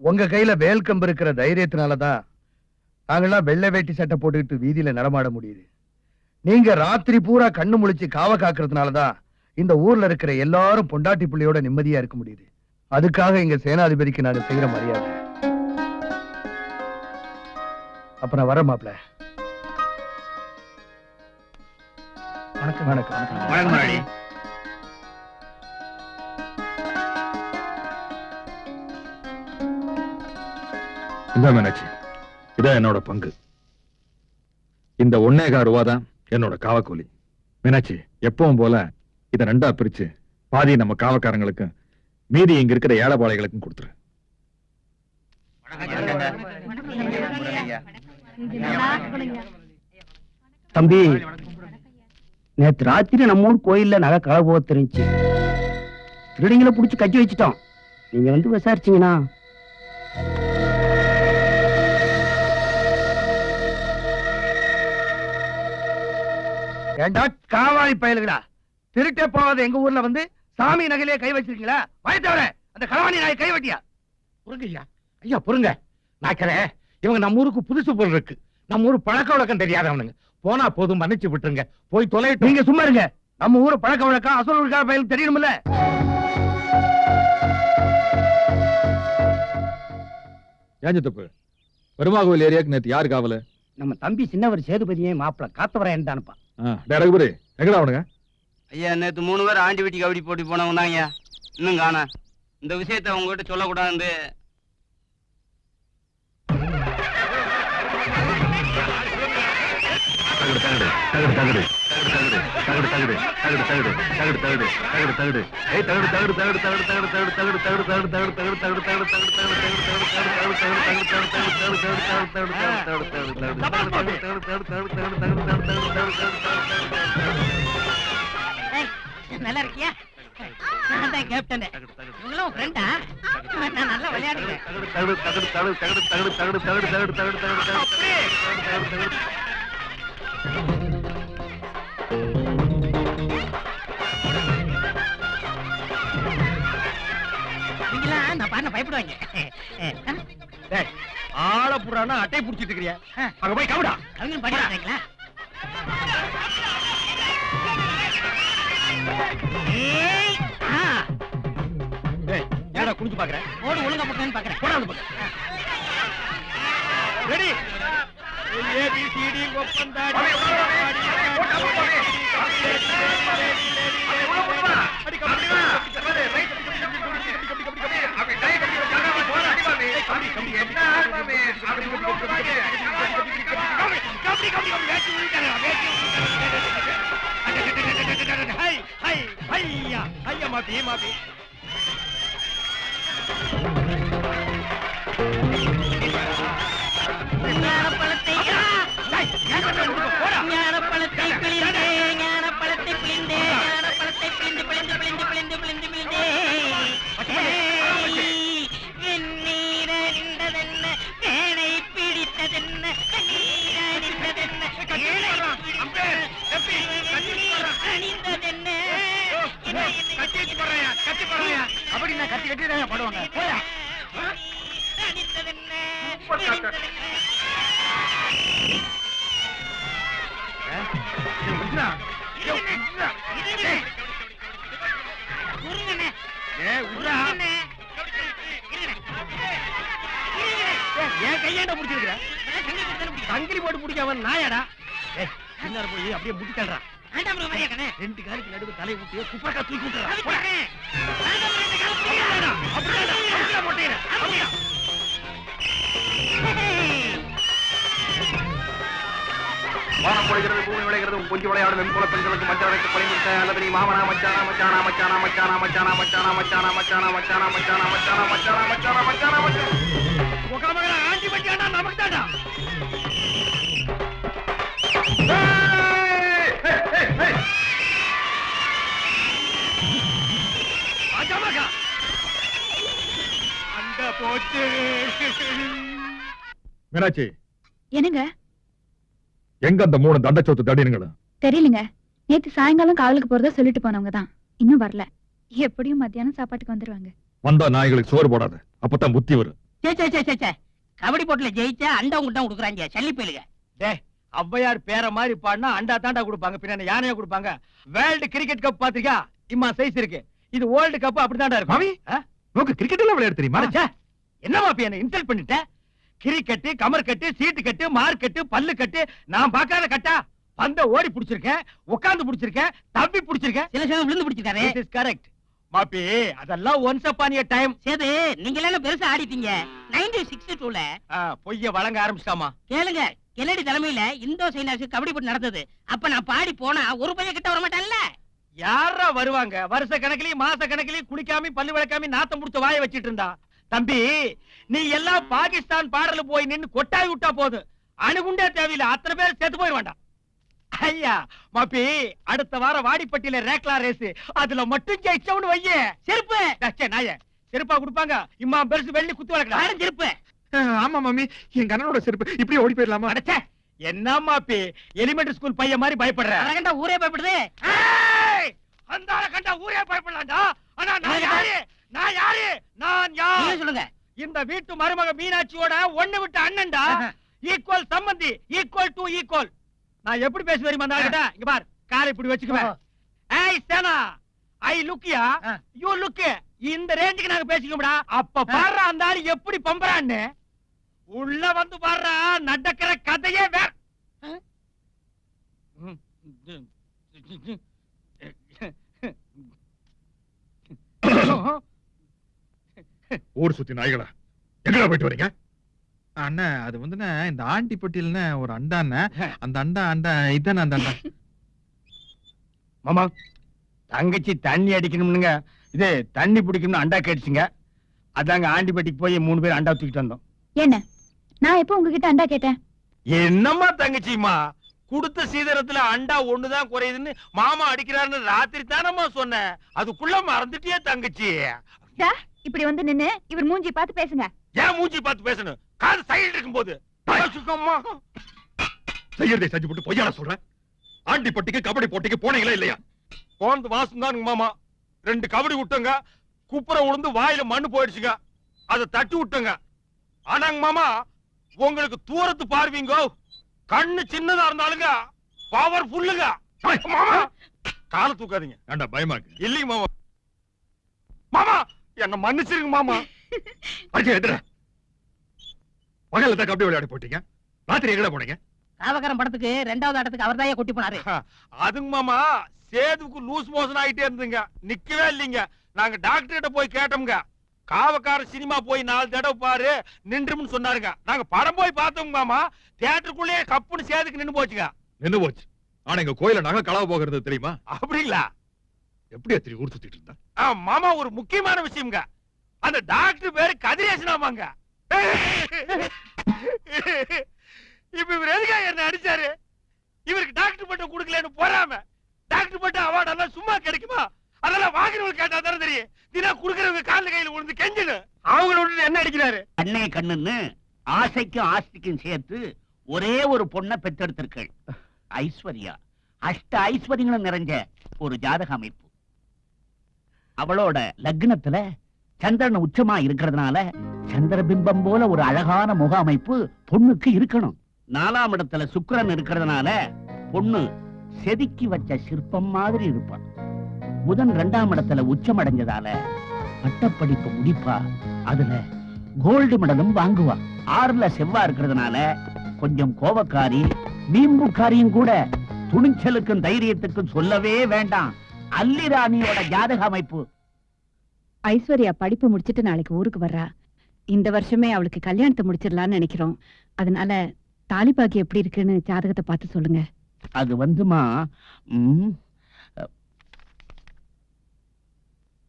உங்க கையில வேல் கம்பு இருக்கிற தைரியத்தினாலதான் நாங்கெல்லாம் வெள்ளை வேட்டி சட்டை போட்டுக்கிட்டு வீதியில நடமாட முடியுது. நீங்க ராத்திரி பூரா கண்ணு முழிச்சு காவ காக்குறதுனாலதான் இந்த ஊர்ல இருக்கிற எல்லாரும் பொண்டாட்டி பிள்ளையோட நிம்மதியா இருக்க முடியுது. அதுக்காக எங்க சேனாதிபதிக்கு நாங்க செய்யற மரியாதை. அப்ப நான் வர மாப்ள. வணக்கம். வணக்கம். வணக்கம் முதலாளி. இந்த மீனாட்சி, இதான் என்னோட பங்கு. இந்த 1.25 ரூபா தான் என்னோட காவக்கூலி. மீனாட்சி, எப்பவும் போல இதை 2ஆ பிரிச்சு பாதி நம்ம காவக்காரங்களுக்கும் மீதி இங்க இருக்கிற ஏழைபாளைகளுக்கும் கொடுத்துரு. தம்பி, நேத்து ராத்திரி நம்ம ஊர் கோயில்ல நகை களை போக தெரிஞ்சு திருடிங்களை புடிச்சு கட்டி வச்சுட்டோம். நீங்க வந்து விசாரிச்சீங்கன்னா ஏண்டா காவாலி பயலுகளா, திருட்டே போவாத எங்க ஊர்ல வந்து சாமி நகையிலே கை வச்சிருக்கீங்களா? வயத்தவர அந்த களவாணி நாய் கை வட்டியா? பொறுங்க ஐயா. ஐயா பொறுங்க. நாக்கிறேன், இவங்க நம்ம ஊருக்கு புதுசு போல் இருக்கு. நம்ம ஊர் பழக்க வழக்கம் தெரியாதவனுங்க. போனா போதும், மன்னிச்சு விட்டுருங்க. போய் தொலைட்டு. நீங்க சும்மா இருங்க. நம்ம ஊரு பழக்க வழக்கம் அசல் ஊருக்கார பயலுக்கு தெரியணும்ல. ஏன் தப்பு? பெருமாகோவில் ஏரியாக்கு நேத்து யாரு காவல? நம்ம தம்பி சின்னவர் சேதுபதியே மாப்பிள காத்தவரன் தானப்பா. ரகுபதி, எங்கடா அவனுங்க? ஐயா, நேத்து 3 பேர் ஆண்டி வீட்டுக்கு கபடி போட்டி போனவங்க தான் ஐயா. இன்னும் காண. இந்த விஷயத்த உங்ககிட்ட சொல்லக்கூடாது. நல்லா இருக்கியா? நான் தான் கேப்டன். இவங்களும் ஃப்ரெண்டா? நான் நல்லா விளையாடுறேன். நீங்களாம் நான் பாருங்க பயப்படுவாங்க. ஆள புறானா அட்டை புடிச்சிட்டு இருக்கிறியா? அங்க போய் கவுடா. அவங்க படிக்கிறாங்களா? ஏடா குடிச்சு பாக்குறேன். ஓடு ஒழுங்கா போட்டேன்னு பாக்குறேன். போடாது பாக்க. ரெடி. ABCD ஒப்பந்தாடி. ஞானப்பழத்தை பிழிந்தே, ஞானப்பழத்தை பிழிந்தே, ஞானப்பழத்தை பிழிந்து பிழிந்து பிழிந்து பிழிந்து பிழிந்து பிழிந்தே. வெந்நீர் அறிந்ததென்ன, வேனை பிடித்ததென்ன, நீர் அறிந்ததென்ன, அணிந்ததென்ன. அப்படின்னா கட்டி கட்டி தான் படுவாங்க. போயா அணிந்ததென்ன, ஏன் கையாண்ட முடிச்சிருக்கிற? சங்கிலி போட்டு பிடிக்காம நாயாடா. பின்னால போய் அப்படியே முட்டி தள்ளுறான். 2 காலுக்கு நடுவு தலையை விட்டு குப்பரக்கா தூக்கி விட்டுறான். வானம் பொழிகிறது, பூமி விளைகிறது, கொஞ்சம் விளையாடும் வெண்புல பெண்களுக்கு மச்சவரைக்கு பணிமுட்ட அல்லது மாமனா மச்சானா மச்சானா மச்சானா மச்சானா மச்சானா மச்சானா மச்சானா மச்சானா மச்சானா மச்சானா மச்சானா மச்சானா மச்சானா மச்சானா மச்சானா ஆண்டி மச்சானா நமக்கு தாண்டா. அந்த போச்சு. மீனாட்சி, என்னங்க? எங்க அந்த 3 தண்டச்சோத்து தடினுங்களா? தெரியலங்க. நேத்து சாயங்காலம் காவலுக்கு போறதா சொல்லிட்டு போனவங்க தான் இன்னும் வரல. எப்படியும் மத்தியானம் சாப்பாட்டுக்கு வந்துருவாங்க. வந்தா நாய்களுக்கு சோறு போடாத, அப்பதான் புத்தி வரும். சே சே சே சே, சே கபடி போட்டுல ஜெயிச்சா அண்டா உங்கள்கிட்ட கொடுக்குறாங்க சல்லி போயிலுங்க. டேய் ஔவையார் பேர மாதிரி பாடினா அண்டா தாண்டா கொடுப்பாங்க, பின்ன யானையா கொடுப்பாங்க. வேர்ல்டு கிரிக்கெட் கப் பாத்திருக்கா? இம்மா சைஸ் இருக்கு. இது வேர்ல்டு கப் அப்படிதான்டா இருக்கும். மாமி உனக்கு கிரிக்கெட் எல்லாம் விளையாட தெரியுமா? என்னமா என்ன இன்சல்ட் பண்ணிட்ட? கிரிக்கெட், கமர் கட்டு, சீட்டு கட்டு, மார்க் கட்டு, பல்லு கட்டு, நான் பார்க்காத கட்டா? பந்த ஓடி புடிச்சிருக்கேன், உட்கார்ந்து புடிச்சிருக்கேன், தப்பி புடிச்சிருக்கேன். சில சமயம் விழுந்து பிடிச்சிருக்காரு. It is correct. மாப்பி அதெல்லாம் once upon a time. Sethu நீங்க எல்லாம் பெருசா ஆடிட்டீங்க 1962ல. பொய்ய வழங்க ஆரம்பிச்சிட்டாமா. கேளுங்க, கென்னடி தலைமையில இந்தோ சைனாஸ் கபடி போட்டு நடந்தது. அப்ப நான் பாடி போனா ஒரு பையன் கிட்ட வர மாட்டான்ல. யாரா வருவாங்க? வருஷ கணக்கிலயும் மாச கணக்கிலயும் குளிக்காம பல்லு விளக்காம நாத்தம் முடிச்ச வாயை வச்சிட்டு இருந்தா. தம்பி நீ எல்லாம் பாகிஸ்தான் பாடல போய் நின்னு கொட்டாய் விட்டா போது, அணுகுண்டே தேவையில்லை, அத்தனை பேர் செத்து போய் வேண்டாம். ஐயா மாப்பி அடுத்த வாரம் வாடிப்பட்டியில ரேக்லா ரேஸ், அதுல மட்டும் ஜெயிச்சவனு வையே. செருப்பு நாய செருப்பா கொடுப்பாங்க. இம்மா பெருசு வெள்ளி குத்து வளர்க்கடா. செருப்பு. ஆமா மாமி, என் கண்ணனோட செருப்பு இப்படி ஓடி போயிடலாமா? அடச்சே என்ன மாப்பி எலிமெண்டரி ஸ்கூல் பையன் மாதிரி பயப்படுற? அரகண்டா ஊரே பயப்படுது. அந்த கண்டா ஊரே பயப்படலாம்டா. ஆனா நான் யாரு? நான் யாரு? நான் யார்? நீங்க சொல்லுங்க. இந்த வீட்டு மருமக மீனாட்சியோட ஒண்ணு விட்டு அண்ணன்டா. ஈக்குவல் சம்பந்தி, ஈக்குவல் டு ஈக்குவல். நான் எப்படி பேச தெரியுமா அந்த ஆளுகிட்ட? இங்க பார், காரை இப்படி வச்சுக்குவேன். ஏய் சேனா, ஐ லுக்கியா, யூ லுக். இந்த ரேஞ்சுக்கு நாங்க பேசிக்கோம்டா. அப்ப பாரு அந்த ஆளு எப்படி பம்பறான்னு. உள்ள வந்து பாரு, நடக்கிற கதையே வேற. ஊர் சுத்தி நாய்களா, எங்கடா போயிட்டு வரீங்க? அண்ணா அது வந்து இந்த ஆண்டிப்பட்டியில ஒரு அண்டாண்ண, அந்த அண்டா இதானே அந்த அண்டா. மாமா தங்கச்சி தண்ணி அடிக்கணும்னுங்க, இது தண்ணி பிடிக்கணும்னு அண்டா கேட்டுச்சுங்க. அதாங்க ஆண்டிப்பட்டிக்கு போய் 3 பேர் அண்டா தூக்கிட்டு வந்தோம். என்ன நான் எப்போ உங்ககிட்ட அண்டா கேட்டேன்? என்னம்மா தங்கச்சிமா, குடுத்த சீதனத்துல அண்டா ஒண்ணுதான் குறையுதுன்னு மாமா அடிக்கிறாருன்னு ராத்திரி தானம்மா சொன்னேன். அதுக்குள்ள மறந்துட்டியே தங்கச்சி. சார் இப்படி வந்து நின்னு இவர் மூஞ்சி பார்த்து பேசுங்க. ஏன் மூஞ்சி பார்த்து பேசணும்? காது சைடு இருக்கும் போது செய்யறதை செஞ்சு போட்டு பொய்யால சொல்றேன். ஆண்டிப்பட்டிக்கு கபடி போட்டிக்கு போனீங்களா இல்லையா? போனது மாசம் தான் மாமா. 2 கபடி விட்டுங்க, குப்புற உளுந்து வாயில மண்ணு போயிடுச்சுங்க. அதை தட்டி விட்டுங்க. ஆனாங்க மாமா, உங்களுக்கு தூரத்து பார்வீங்க, கண்ணு சின்னதா இருந்தாலுங்க பவர் ஃபுல்லுங்க. மாமா கால தூக்காதீங்க. ஏண்டா பயமா இருக்கு? இல்லைங்க மாமா. மாமா என்ன மன்னிச்சிருங்க மாமா. அஜய் எதிர பகல்ல தான் கபடி விளையாட போட்டீங்க, ராத்திரி எங்கடா போனீங்க? காவக்காரன் படத்துக்கு 2வது ஆட்டத்துக்கு அவர் தான் கொட்டி போனாரு. அதுங்க மாமா, சேதுக்கு லூஸ் மோஷன் ஆயிட்டே இருந்துங்க, நிக்கவே இல்லைங்க. நாங்க டாக்டர் கிட்ட போய் கேட்டோம்ங்க. காவக்கார சினிமா போய் 4 தடவை பாரு நின்றும்னு சொன்னாருங்க. நாங்க படம் போய் பார்த்தோம் மாமா, தியேட்டருக்குள்ளே கப்புன்னு சேதுக்கு நின்னு போச்சுங்க. நின்னு போச்சு. ஆனா எங்க கோயில நகை களவு போகிறது தெரியுமா? அப்படிங்களா? எப்படி அத்திரி ஊர் சுத்திட்டு இருந்தா? மாமா ஒரு முக்கியமான விஷயம்ங்க. அந்த டாக்டர் பேரு கதிரேசனாமாங்க. இப்ப இவர் எதுக்காக என்ன அடிச்சாரு? இவருக்கு டாக்டர் பட்டம் கொடுக்கலன்னு போறாம. டாக்டர் பட்டம் அவார்ட் எல்லாம் சும்மா கிடைக்குமா? அதெல்லாம் வாங்குறவங்க கேட்டா தானே தெரியும். தினம் குடுக்கறவங்க கால்ல கையில விழுந்து கெஞ்சனு அவங்கள விட்டு என்ன அடிக்கிறாரு? கண்ணே கண்ணுன்னு ஆசைக்கும் ஆஸ்திக்கும் சேர்த்து ஒரே ஒரு பொண்ணை பெற்றெடுத்திருக்கள். ஐஸ்வர்யா. அஷ்ட ஐஸ்வர்யங்களும் நிறைஞ்ச ஒரு ஜாதக அமைப்பு. அவளோட லக்னத்துல சந்திரன் உச்சமா இருக்கிறதுனால சந்திர பிம்பம் போல ஒரு அழகான முக அமைப்பு பொண்ணுக்கு இருக்கணும். 4ஆம் இடத்துல சுக்கிரன் இருக்கிறதுனால பொண்ணு செதுக்கி வச்ச சிற்பம் மாதிரி இருப்பான். புதன் 2ஆம் இடத்துல உச்சம் அடைஞ்சதால பட்டப்படிப்பு முடிப்பா, அதுல கோல்டு மெடலும் வாங்குவா. 6ல செவ்வாய் இருக்கிறதுனால கொஞ்சம் கோபக்காரி, வீம்புக்காரியும் கூட. துணிச்சலுக்கும் தைரியத்துக்கும் சொல்லவே வேண்டாம். அல்லிராணியோட ஜாதக அமைப்பு. ஐஸ்வர்யா படிப்பு முடிச்சிட்டு நாளைக்கு ஊருக்கு வர்றா. இந்த வருஷமே அவளுக்கு கல்யாணத்தை முடிச்சிடலாம்னு நினைக்கிறோம். அதனால தாலிபாக்கி எப்படி இருக்குன்னு ஜாதகத்தை பார்த்து சொல்லுங்க. அது வந்துமா,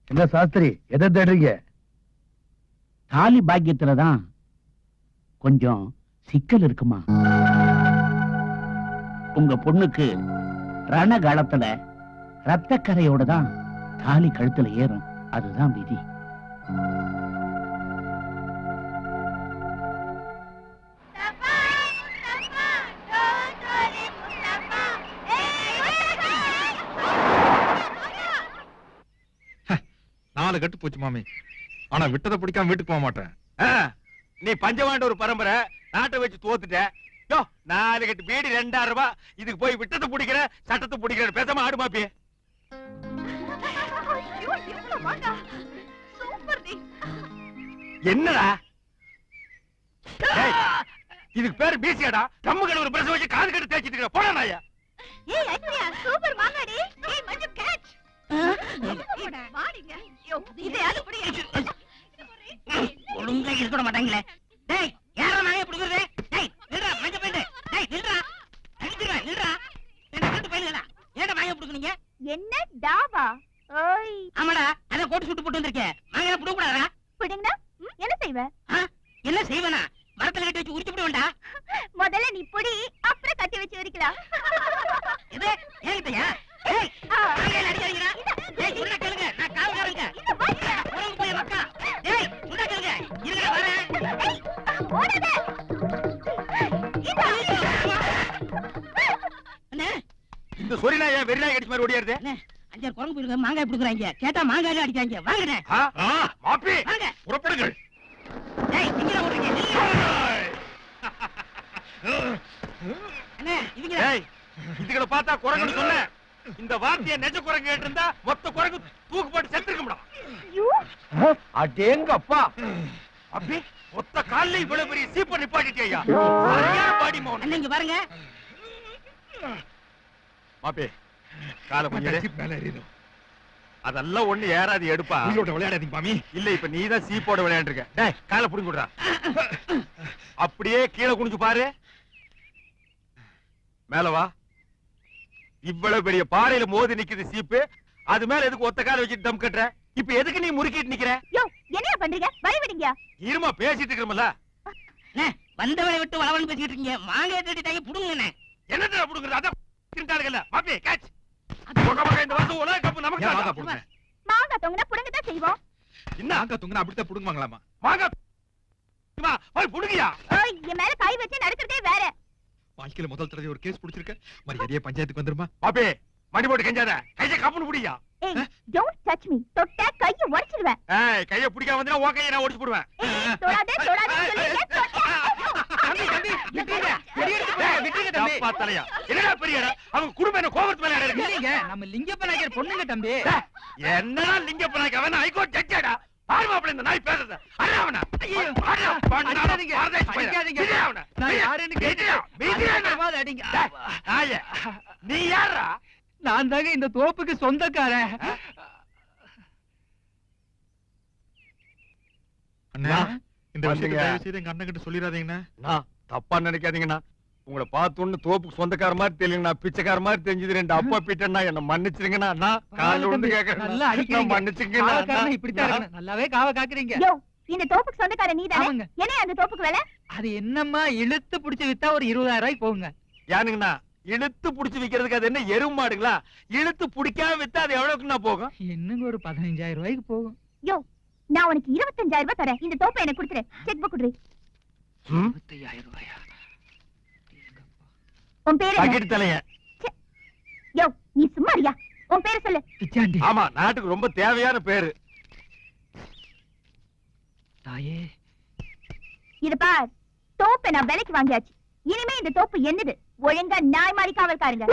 என்ன சாஸ்திரி எதை தேடுறீங்க? தாலி பாக்கியத்துலதான் கொஞ்சம் சிக்கல் இருக்குமா. உங்க பொண்ணுக்கு ரணகாலத்துல ரத்தக்கரையோட தான் தாலி கழுத்துல ஏறும். அதுதான் விதி. நாலு கட்டு போச்சு மாமி. ஆனா விட்டதை பிடிக்காம வீட்டுக்கு போக மாட்டேன். நீ பஞ்சவாண்ட ஒரு பரம்பரை நாட்டை வச்சு தோத்துட்ட. யோ 4 கட்டு பீடி 2000 ரூபாய். இதுக்கு போய் விட்டத்தை பிடிக்கிற சட்டத்தை பிடிக்கிற பேசாம ஆடு மாப்பி. என்னடா இதுக்கு பேரு பீசியாடா? கம்மு கழுவுற பிரசவ வச்சு காது கட்டு தேய்ச்சிட்டு இருக்க போடா நாயா. ஏய் ஐஸ்வர்யா சூப்பர் மாங்காடி. ஏய் மஞ்சு கேட்ச். வாடிங்க. இது யாரு புடி? ஒழுங்கா இருக்க மாட்டாங்களே. டேய் யாரா நாயே புடிக்குறதே? டேய் நில்றா மஞ்ச பெண்டு. டேய் நில்றா. நில்றா. என்ன கண்டு பையலடா. ஏடா நாயே புடிக்குறீங்க? என்ன டாவா? ஓய். ஆமாடா அத கோட்டு சுட்டு போட்டு வந்திருக்கே. நாங்க புடிக்க கூடாதா? புடிங்கனா என்ன செய்வ? என்ன செய்வனா? மரத்துல கட்டி வச்சு உரிச்சு விடுவேன்டா. முதல்ல நீ புடி அப்புறம் கட்டி வச்சு உரிக்கலாம். இது ஏங்கிட்டயா? ஏய் நாங்க அடிக்கிறீங்க. ஏய் சொன்னா கேளுங்க. நான் காவகாரங்க. உறங்க போய் மக்கா. ஏய் சொன்னா கேளுங்க. இருங்க வரேன். ஏய் ஓடாத. அண்ணே இந்த சொரி நாயா வெறி நாய் கடிச்ச மாதிரி ஓடியாருது. அண்ணே 5 குரங்கு போயிருக்க மாங்காய் புடுக்குறாங்க. கேட்டா மாங்காய் அடிக்காங்க. வாங்கண்ணே. மாப்பி வாங்க. புறப்படுங்கள். டேய் இங்க ஓடுறீங்க. அண்ணே இவங்க ஏய் இதுகளை பார்த்தா குரங்குன்னு சொன்ன. இந்த வார்த்தையை நெஜ குரங்கு கேட்டு இருந்தா மொத்த குரங்கு தூக்கு போட்டு செத்துருக்கும்டா. யூ அடேங்கப்பா. அப்படி மொத்த கால்ல இவ்வளவு பெரிய சீப்ப நிப்பாட்டிட்டியா? சரியான பாடி மோன். அண்ணே இங்க பாருங்க. மாப்பி காலை கொஞ்சம் மேல ஏறிடும். அதெல்லாம் ஒண்ணு ஏறாது எடுப்பா. விளையாடாதீங்க மாமி. இல்ல இப்ப நீதான் சீப்போட விளையாண்டுருக்க. டேய் காலை புடிங்க விடுறா. அப்படியே கீழே குனிஞ்சு பாரு. மேல வா. இவ்வளவு பெரிய பாறையில மோதி நிக்குது சீப்பு. அது மேல எதுக்கு ஒத்த கால வச்சுட்டு தம் கட்டுற? இப்ப எதுக்கு நீ முறுக்கிட்டு நிக்கிற? யோ என்னையா பண்றீங்க? வழி விடுங்க. இருமா பேசிட்டு இருக்கறமல்ல. அண்ணே வந்தவளை விட்டு வளவன்னு பேசிட்டு இருக்கீங்க. மாங்காய் தேடிட்டாங்க புடுங்கண்ணே. என்னடா புடுங்கற? அத திண்டாளுங்கல. மாப்பி கேட்ச். போக இந்த வருஷம் உலக கப் நமக்கு தான். மாங்கா தொங்கனா புடுங்க தான் செய்வோம். என்ன நாங்க துங்கனா அப்படித்தான் புடுங்குவாங்களாமா? வாங்க போய் புடுங்கியா. ஓய் என் மேல கை வச்சு நடக்கிறதே வேற. வாழ்க்கையில முதல் தடவை ஒரு கேஸ் புடிச்சிருக்க. மரியாதையா பஞ்சாயத்துக்கு வந்துருமா? மாப்பி மடி போட்டு கெஞ்சாத. கைய கப்புன்னு புடியா. ஏய் டோன்ட் டச் மீ. தொட்டா கைய உடைச்சிடுவேன். ஏய் கைய பிடிக்காம வந்தா ஓ கைய நான் ஒடிச்சு போடுவேன். ஏய் தொடாதே சொல்லிட்டே தம்பி விட்டுங்க. விட்டுங்க தம்பி. அப்பா தலையா. என்னடா பெரியடா? அவங்க குடும்பம் என்ன கோவத்து மேல இருக்கு. இல்லைங்க நம்ம லிங்கப்ப நாயகர் பொண்ணுங்க தம்பி. என்னடா லிங்கப்ப நாயகர்? அவன் ஹைகோர்ட் ஜட்ஜடா. பாரு மாப்ள இந்த நாய் பேசுறது. அண்ணாவனா. ஐயோ அடிக்காதீங்க. அடிக்காதீங்க. நான் யாருன்னு கேட்டேன். மீதியா அடிங்க. நாயே. நீ யாரா? நான் தாங்க இந்த தோப்புக்கு சொந்தக்காரன். அண்ணா இந்த விஷயத்தை வந்துங்க. தயவு செய்து எங்க அண்ணன் கிட்ட சொல்லிடாதீங்கண்ணா. நான் தப்பா நினைக்காதீங்கண்ணா. உங்களை பார்த்தோன்னு தோப்புக்கு சொந்தக்கார மாதிரி தெரியலங்கண்ணா. பிச்சைக்கார மாதிரி தெரிஞ்சது. 2 அப்பா பீட்டன்னா என்ன மன்னிச்சிருங்கண்ணா. நான் காலையில விழுந்து கேட்கறேன். நல்லா அடிக்கிறீங்க. மன்னிச்சுங்கண்ணா. இப்படித்தான் இருக்கணும். நல்லாவே காவ காக்குறீங்க. யோ இந்த தோப்புக்கு சொந்தக்கார நீதானே? ஆமாங்க. என்ன அந்த தோப்புக்கு வேலை? அது என்னம்மா இழுத்து புடிச்சு வித்தா ஒரு 20,000 ரூபாய்க்கு போகுங்க. யானுங்கண்ணா இழுத்து புடிச்சு விக்கிறதுக்கு அது என்ன எருமை மாடுங்களா? இழுத்து புடிக்காம வித்தா அது எவ்வளவுக்குண்ணா போகும்? என்னங்க ஒரு 15,000 ரூபாய்க்கு போகும். யோ நான் உனக்கு 25,000 ரூபாய் தரேன். இந்த தோப்பை எனக்கு கொடுத்துரு. Check book குடுறி. 25,000 ரூபாயா? உன் பேரு என்ன? பக்கெட் தலைய. யோ நீ சும்மா இருயா. உன் பேரு சொல்லு. பிச்சாண்டி. ஆமா நாட்டுக்கு ரொம்ப தேவையான பேரு. தாயே இது பார் தோப்பை நான் விலைக்கு வாங்கியாச்சு. இனிமே இந்த தோப்பு என்னது? ஒழுங்கா நாய் மாதிரி காவல்காருங்க.